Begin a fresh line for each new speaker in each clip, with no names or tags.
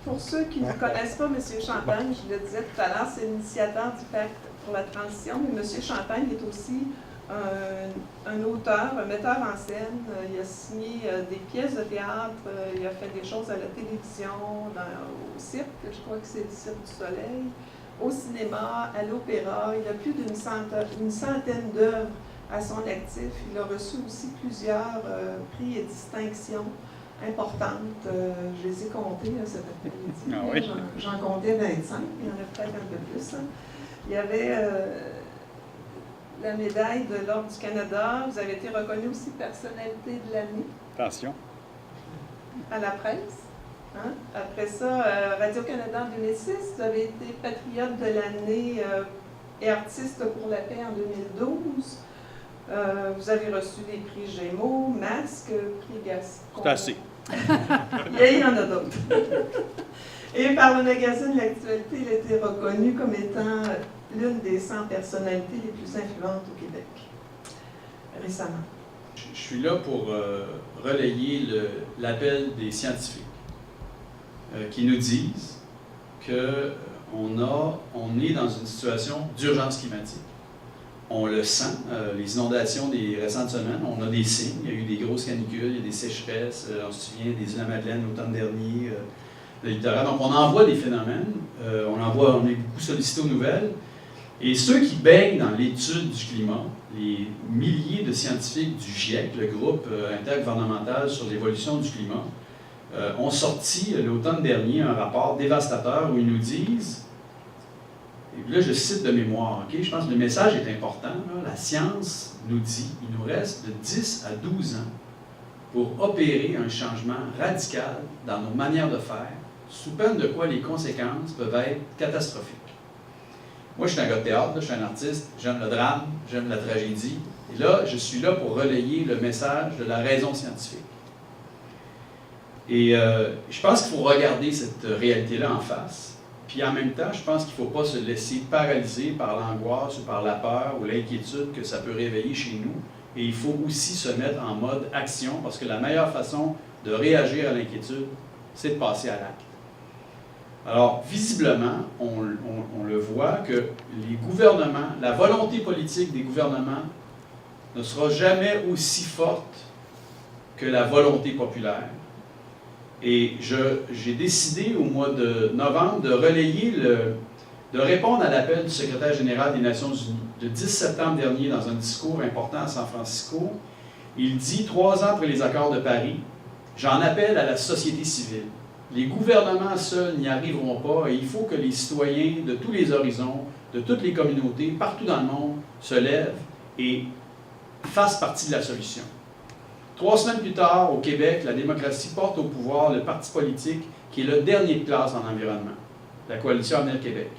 Pour ceux qui ne connaissent pas M. Champagne, je le disais tout à l'heure, c'est l'initiateur du Pacte pour la transition, mais M. Champagne est aussi un auteur, un metteur en scène. Il a signé des pièces de théâtre, il a fait des choses à la télévision, au cirque, je crois que c'est le Cirque du Soleil, au cinéma, à l'opéra. Il a plus d'une centaine d'œuvres à son actif. Il a reçu aussi plusieurs prix et distinctions importantes. Je les ai comptées cet après-midi.
Ah oui.
J'en comptais 25, il y en a peut-être un peu plus. Hein. Il y avait la médaille de l'Ordre du Canada. Vous avez été reconnu aussi personnalité de l'année.
Attention.
À la presse. Hein? Après ça, Radio-Canada en 2006, vous avez été patriote de l'année et artiste pour la paix en 2012. Vous avez reçu des prix Gémeaux, Masque, prix Gascon.
C'est assez.
Il y en a d'autres. Et par le magazine L'Actualité, il a été reconnu comme étant l'une des 100 personnalités les plus influentes au Québec, récemment.
Je suis là pour relayer l'appel des scientifiques qui nous disent qu'on est dans une situation d'urgence climatique. On le sent, les inondations des récentes semaines, on a des signes. Il y a eu des grosses canicules, il y a des sécheresses, on se souvient des îles de la Madeleine l'automne dernier, le littoral. Donc on en voit des phénomènes, on est beaucoup sollicité aux nouvelles. Et ceux qui baignent dans l'étude du climat, les milliers de scientifiques du GIEC, le groupe intergouvernemental sur l'évolution du climat, ont sorti l'automne dernier un rapport dévastateur où ils nous disent, et là je cite de mémoire, okay? Je pense que le message est important, là, la science nous dit qu'il nous reste de 10 à 12 ans pour opérer un changement radical dans nos manières de faire, sous peine de quoi les conséquences peuvent être catastrophiques. Moi, je suis un gars de théâtre, là, je suis un artiste, j'aime le drame, j'aime la tragédie. Et là, je suis là pour relayer le message de la raison scientifique. Et je pense qu'il faut regarder cette réalité-là en face. Puis en même temps, je pense qu'il ne faut pas se laisser paralyser par l'angoisse ou par la peur ou l'inquiétude que ça peut réveiller chez nous. Et il faut aussi se mettre en mode action, parce que la meilleure façon de réagir à l'inquiétude, c'est de passer à l'acte. Alors, visiblement, on le voit que les gouvernements, la volonté politique des gouvernements ne sera jamais aussi forte que la volonté populaire. Et j'ai décidé au mois de novembre de relayer, de répondre à l'appel du secrétaire général des Nations Unies. Le 10 septembre dernier, dans un discours important à San Francisco, il dit, 3 ans après les accords de Paris, j'en appelle à la société civile. Les gouvernements seuls n'y arriveront pas et il faut que les citoyens de tous les horizons, de toutes les communautés, partout dans le monde, se lèvent et fassent partie de la solution. 3 semaines plus tard, au Québec, la démocratie porte au pouvoir le parti politique qui est le dernier de classe en environnement, la Coalition Avenir Québec.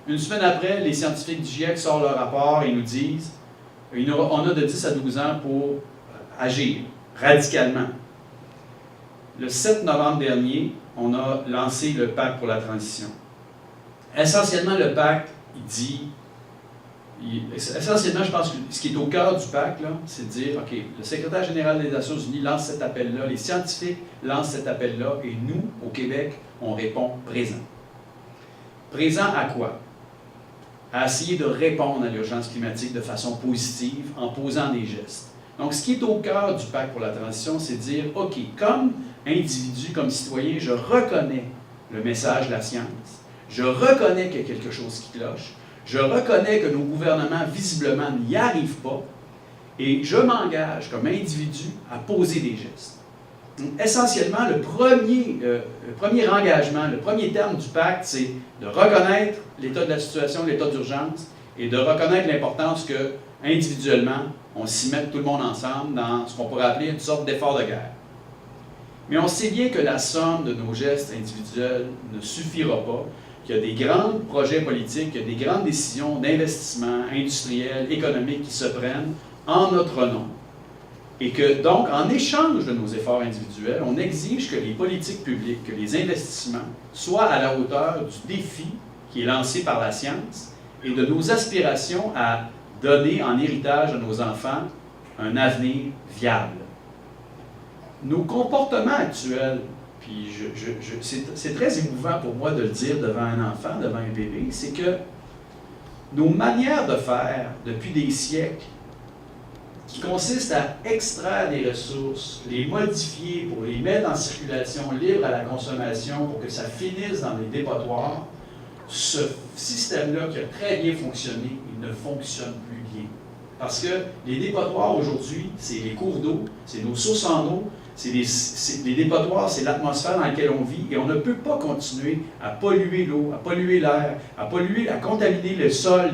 Une semaine après, les scientifiques du GIEC sortent leur rapport et nous disent on a de 10 à 12 ans pour agir radicalement. Le 7 novembre dernier, on a lancé le Pacte pour la transition. Essentiellement, le Pacte, il dit... essentiellement, je pense que ce qui est au cœur du Pacte, c'est de dire, OK, le secrétaire général des Nations Unies lance cet appel-là, les scientifiques lancent cet appel-là, et nous, au Québec, on répond présent. Présent à quoi? À essayer de répondre à l'urgence climatique de façon positive en posant des gestes. Donc, ce qui est au cœur du Pacte pour la transition, c'est de dire, OK, comme individu, comme citoyen, je reconnais le message de la science, je reconnais qu'il y a quelque chose qui cloche, je reconnais que nos gouvernements, visiblement, n'y arrivent pas, et je m'engage comme individu à poser des gestes. Donc, essentiellement, le premier engagement, le premier terme du pacte, c'est de reconnaître l'état de la situation, l'état d'urgence, et de reconnaître l'importance que, individuellement, on s'y mette tout le monde ensemble dans ce qu'on pourrait appeler une sorte d'effort de guerre. Mais on sait bien que la somme de nos gestes individuels ne suffira pas, qu'il y a des grands projets politiques, qu'il y a des grandes décisions d'investissement industriel, économique qui se prennent en notre nom. Et que donc, en échange de nos efforts individuels, on exige que les politiques publiques, que les investissements soient à la hauteur du défi qui est lancé par la science et de nos aspirations à donner en héritage à nos enfants un avenir viable. Nos comportements actuels puis c'est très émouvant pour moi de le dire devant un enfant, devant un bébé, c'est que nos manières de faire depuis des siècles, qui consistent à extraire des ressources, les modifier pour les mettre en circulation libre à la consommation pour que ça finisse dans les dépotoirs, ce système-là qui a très bien fonctionné, il ne fonctionne plus bien. Parce que les dépotoirs aujourd'hui, c'est les cours d'eau, c'est nos sources en eau, les dépotoirs, c'est l'atmosphère dans laquelle on vit, et on ne peut pas continuer à polluer l'eau, à polluer l'air, à contaminer le sol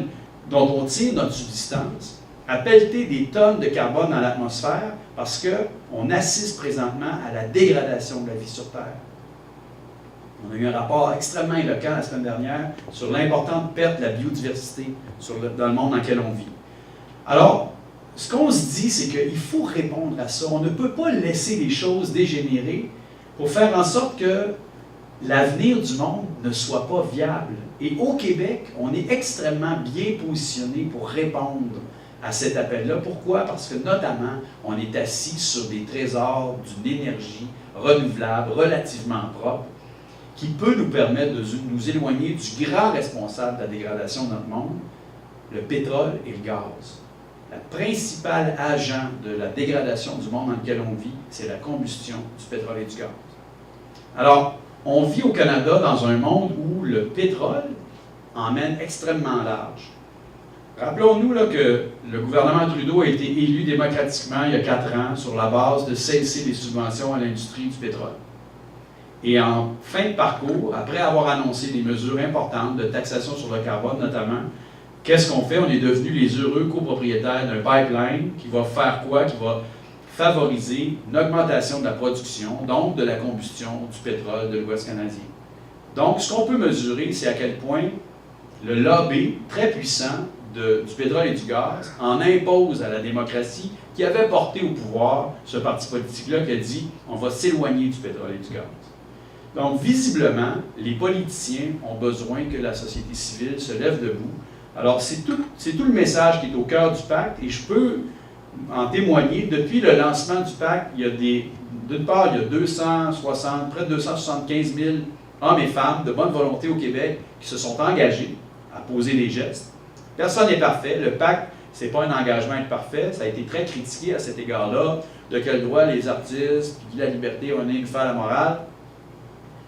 dont on tire notre subsistance, à pelleter des tonnes de carbone dans l'atmosphère parce qu'on assiste présentement à la dégradation de la vie sur Terre. On a eu un rapport extrêmement éloquent la semaine dernière sur l'importante perte de la biodiversité dans le monde dans lequel on vit. Alors, ce qu'on se dit, c'est qu'il faut répondre à ça. On ne peut pas laisser les choses dégénérer pour faire en sorte que l'avenir du monde ne soit pas viable. Et au Québec, on est extrêmement bien positionné pour répondre à cet appel-là. Pourquoi? Parce que notamment, on est assis sur des trésors d'une énergie renouvelable, relativement propre, qui peut nous permettre de nous éloigner du grand responsable de la dégradation de notre monde, le pétrole et le gaz. Le principal agent de la dégradation du monde dans lequel on vit, c'est la combustion du pétrole et du gaz. Alors, on vit au Canada dans un monde où le pétrole emmène extrêmement large. Rappelons-nous là, que le gouvernement Trudeau a été élu démocratiquement il y a 4 ans sur la base de cesser les subventions à l'industrie du pétrole. Et en fin de parcours, après avoir annoncé des mesures importantes de taxation sur le carbone notamment, qu'est-ce qu'on fait? On est devenus les heureux copropriétaires d'un pipeline qui va faire quoi? Qui va favoriser une augmentation de la production, donc de la combustion du pétrole de l'Ouest canadien. Donc, ce qu'on peut mesurer, c'est à quel point le lobby très puissant du pétrole et du gaz en impose à la démocratie qui avait porté au pouvoir ce parti politique-là qui a dit « on va s'éloigner du pétrole et du gaz ». Donc, visiblement, les politiciens ont besoin que la société civile se lève debout. Alors, c'est tout le message qui est au cœur du pacte, et je peux en témoigner. Depuis le lancement du pacte, d'une part, il y a près de 275 000 hommes et femmes de bonne volonté au Québec qui se sont engagés à poser des gestes. Personne n'est parfait. Le pacte, ce n'est pas un engagement à être parfait. Ça a été très critiqué à cet égard-là. De quel droit les artistes, puis la liberté, on est une faire la morale.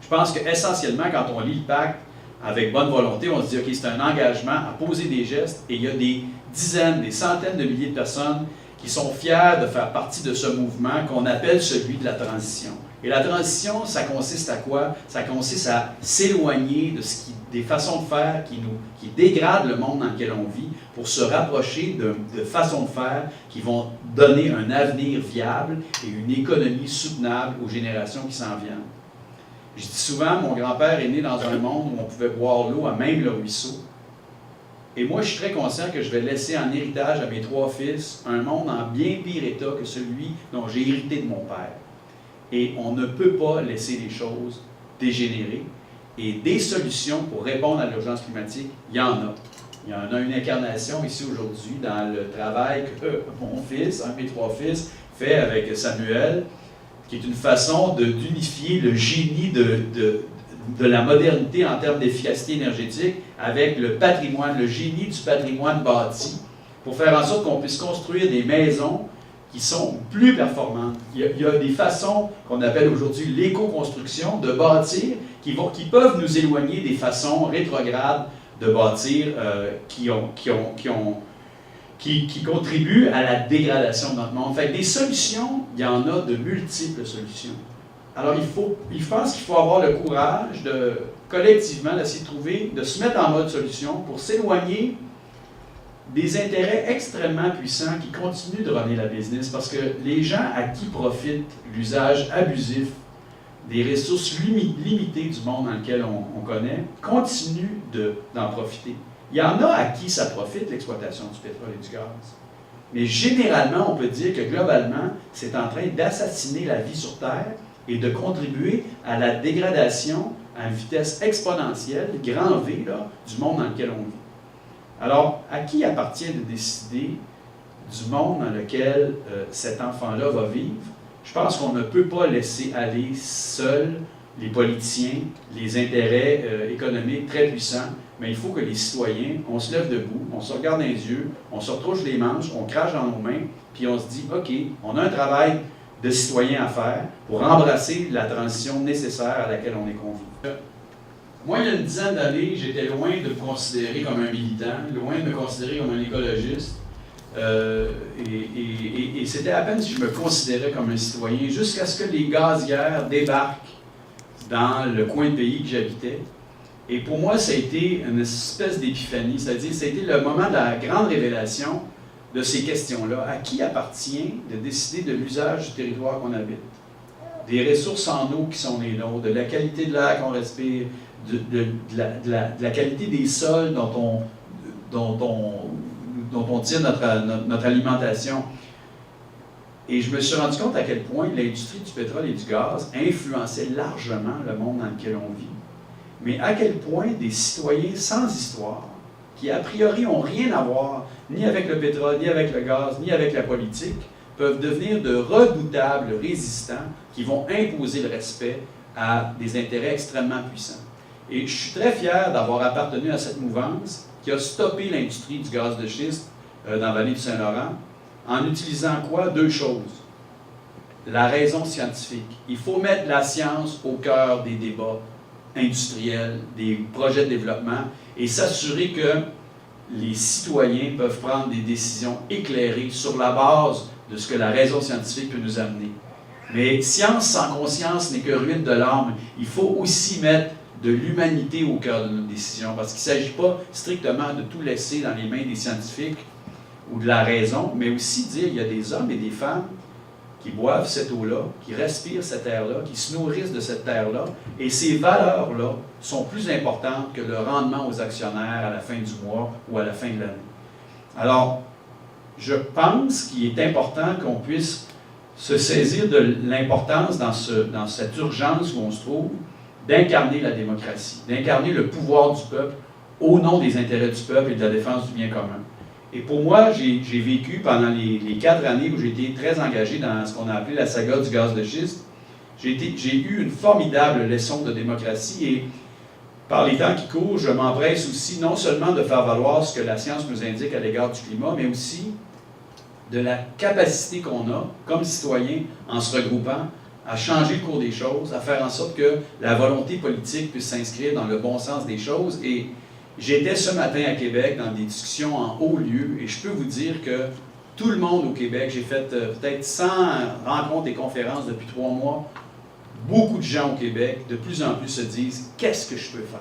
Je pense qu'essentiellement, quand on lit le pacte avec bonne volonté, on se dit, OK, c'est un engagement à poser des gestes, et il y a des dizaines, des centaines de milliers de personnes qui sont fiers de faire partie de ce mouvement qu'on appelle celui de la transition. Et la transition, ça consiste à quoi? Ça consiste à s'éloigner des façons de faire qui dégradent le monde dans lequel on vit pour se rapprocher de façons de faire qui vont donner un avenir viable et une économie soutenable aux générations qui s'en viennent. Je dis souvent, mon grand-père est né dans un monde où on pouvait boire l'eau à même le ruisseau. Et moi, je suis très conscient que je vais laisser en héritage à mes 3 fils un monde en bien pire état que celui dont j'ai hérité de mon père. Et on ne peut pas laisser les choses dégénérer. Et des solutions pour répondre à l'urgence climatique, il y en a. Il y en a une incarnation ici aujourd'hui dans le travail que mon fils, un de mes 3 fils, fait avec Samuel, qui est une façon d'unifier le génie de la modernité en termes d'efficacité énergétique avec le patrimoine, le génie du patrimoine bâti, pour faire en sorte qu'on puisse construire des maisons qui sont plus performantes. Il y a des façons qu'on appelle aujourd'hui l'éco-construction de bâtir qui peuvent nous éloigner des façons rétrogrades de bâtir qui contribuent à la dégradation de notre monde. Fait que des solutions, il y en a de multiples solutions. Alors, je pense qu'il faut avoir le courage collectivement, d'essayer de se mettre en mode solution pour s'éloigner des intérêts extrêmement puissants qui continuent de runner la business, parce que les gens à qui profite l'usage abusif des ressources limitées du monde dans lequel on connaît continuent d'en profiter. Il y en a à qui ça profite, l'exploitation du pétrole et du gaz. Mais généralement, on peut dire que globalement, c'est en train d'assassiner la vie sur Terre et de contribuer à la dégradation à une vitesse exponentielle, grand V, là, du monde dans lequel on vit. Alors, à qui appartient de décider du monde dans lequel cet enfant-là va vivre? Je pense qu'on ne peut pas laisser aller seul les politiciens, les intérêts économiques très puissants, mais il faut que les citoyens, on se lève debout, on se regarde dans les yeux, on se retrouche les manches, on crache dans nos mains, puis on se dit, OK, on a un travail de citoyen à faire pour embrasser la transition nécessaire à laquelle on est convié. Moi, il y a une dizaine d'années, j'étais loin de me considérer comme un militant, loin de me considérer comme un écologiste. Et c'était à peine si je me considérais comme un citoyen, jusqu'à ce que les gazières débarquent dans le coin de pays que j'habitais. Et pour moi, ça a été une espèce d'épiphanie, c'est-à-dire ça a été le moment de la grande révélation de ces questions-là. À qui appartient de décider de l'usage du territoire qu'on habite? Des ressources en eau qui sont les nôtres, de la qualité de l'air qu'on respire, de la qualité des sols dont on tire notre alimentation. Et je me suis rendu compte à quel point l'industrie du pétrole et du gaz influençait largement le monde dans lequel on vit. Mais à quel point des citoyens sans histoire, qui a priori n'ont rien à voir ni avec le pétrole, ni avec le gaz, ni avec la politique, peuvent devenir de redoutables résistants qui vont imposer le respect à des intérêts extrêmement puissants. Et je suis très fier d'avoir appartenu à cette mouvance qui a stoppé l'industrie du gaz de schiste dans la vallée du Saint-Laurent en utilisant quoi? Deux choses. La raison scientifique. Il faut mettre la science au cœur des débats industriels, des projets de développement et s'assurer que les citoyens peuvent prendre des décisions éclairées sur la base de ce que la raison scientifique peut nous amener. Mais science sans conscience n'est que ruine de l'âme. Il faut aussi mettre de l'humanité au cœur de nos décisions, parce qu'il ne s'agit pas strictement de tout laisser dans les mains des scientifiques ou de la raison, mais aussi dire qu'il y a des hommes et des femmes qui boivent cette eau-là, qui respirent cette air-là, qui se nourrissent de cette terre-là, et ces valeurs-là sont plus importantes que le rendement aux actionnaires à la fin du mois ou à la fin de l'année. Alors, je pense qu'il est important qu'on puisse se saisir de l'importance dans cette urgence où on se trouve, d'incarner la démocratie, d'incarner le pouvoir du peuple au nom des intérêts du peuple et de la défense du bien commun. Et pour moi, j'ai vécu pendant les 4 années où j'ai été très engagé dans ce qu'on a appelé la saga du gaz de schiste, j'ai eu une formidable leçon de démocratie et par les temps qui courent, je m'empresse aussi non seulement de faire valoir ce que la science nous indique à l'égard du climat, mais aussi de la capacité qu'on a comme citoyens en se regroupant à changer le cours des choses, à faire en sorte que la volonté politique puisse s'inscrire dans le bon sens des choses. Et j'étais ce matin à Québec dans des discussions en haut lieu et je peux vous dire que tout le monde au Québec, j'ai fait peut-être 100 rencontres et conférences depuis 3 mois, beaucoup de gens au Québec de plus en plus se disent « qu'est-ce que je peux faire ?»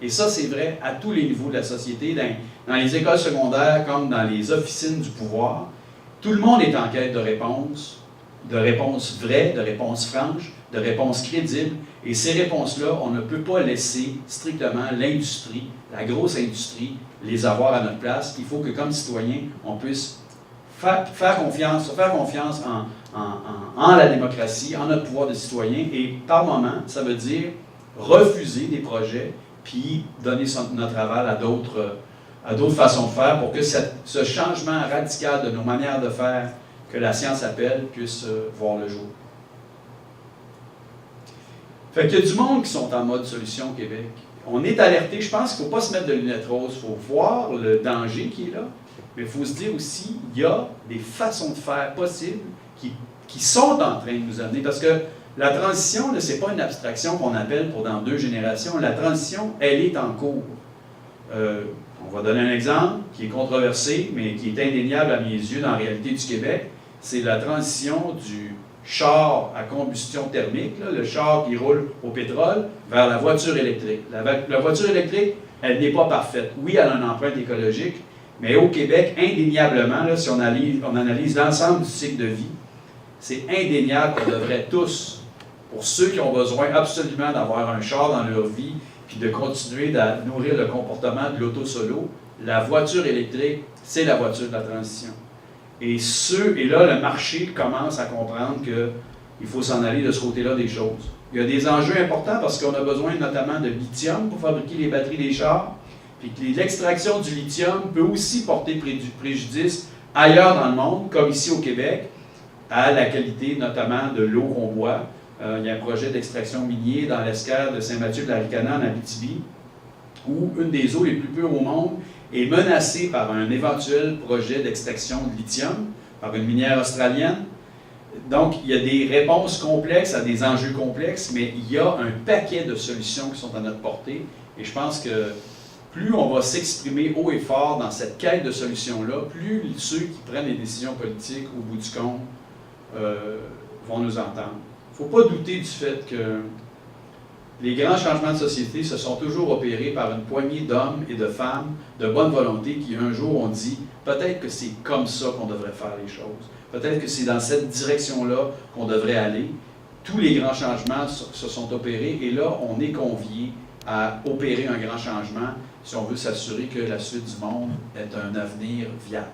Et ça, c'est vrai à tous les niveaux de la société, dans les écoles secondaires comme dans les officines du pouvoir. Tout le monde est en quête de réponses vraies, de réponses franches, de réponses crédibles. Et ces réponses-là, on ne peut pas laisser strictement l'industrie, la grosse industrie, les avoir à notre place. Il faut que, comme citoyens, on puisse faire confiance en la démocratie, en notre pouvoir de citoyen. Et par moment, ça veut dire refuser des projets, puis donner notre aval à d'autres façons de faire pour que ce changement radical de nos manières de faire que la science appelle puisse voir le jour. Fait qu'il y a du monde qui sont en mode solution au Québec. On est alerté, je pense qu'il ne faut pas se mettre de lunettes roses, il faut voir le danger qui est là, mais il faut se dire aussi qu'il y a des façons de faire possibles qui sont en train de nous amener, parce que la transition, ce n'est pas une abstraction qu'on appelle pour dans 2 générations, la transition, elle est en cours. On va donner un exemple qui est controversé, mais qui est indéniable à mes yeux dans la réalité du Québec. C'est la transition du char à combustion thermique, là, le char qui roule au pétrole, vers la voiture électrique. La voiture électrique, elle n'est pas parfaite. Oui, elle a une empreinte écologique, mais au Québec, indéniablement, là, si on analyse l'ensemble du cycle de vie, c'est indéniable qu'on devrait tous, pour ceux qui ont besoin absolument d'avoir un char dans leur vie, puis de continuer à nourrir le comportement de l'auto-solo, la voiture électrique, c'est la voiture de la transition. Et là, le marché commence à comprendre qu'il faut s'en aller de ce côté-là des choses. Il y a des enjeux importants parce qu'on a besoin notamment de lithium pour fabriquer les batteries des chars, puis que l'extraction du lithium peut aussi porter préjudice ailleurs dans le monde, comme ici au Québec, à la qualité notamment de l'eau qu'on boit, Il y a un projet d'extraction minier dans l'escarre de Saint-Mathieu-de-la-Ricana en Abitibi, où une des eaux les plus pures au monde est menacée par un éventuel projet d'extraction de lithium par une minière australienne. Donc, il y a des réponses complexes à des enjeux complexes, mais il y a un paquet de solutions qui sont à notre portée. Et je pense que plus on va s'exprimer haut et fort dans cette quête de solutions-là, plus ceux qui prennent les décisions politiques au bout du compte vont nous entendre. Il ne faut pas douter du fait que les grands changements de société se sont toujours opérés par une poignée d'hommes et de femmes de bonne volonté qui, un jour, ont dit « peut-être que c'est comme ça qu'on devrait faire les choses. Peut-être que c'est dans cette direction-là qu'on devrait aller. » Tous les grands changements se sont opérés et là, on est conviés à opérer un grand changement si on veut s'assurer que la suite du monde est un avenir viable.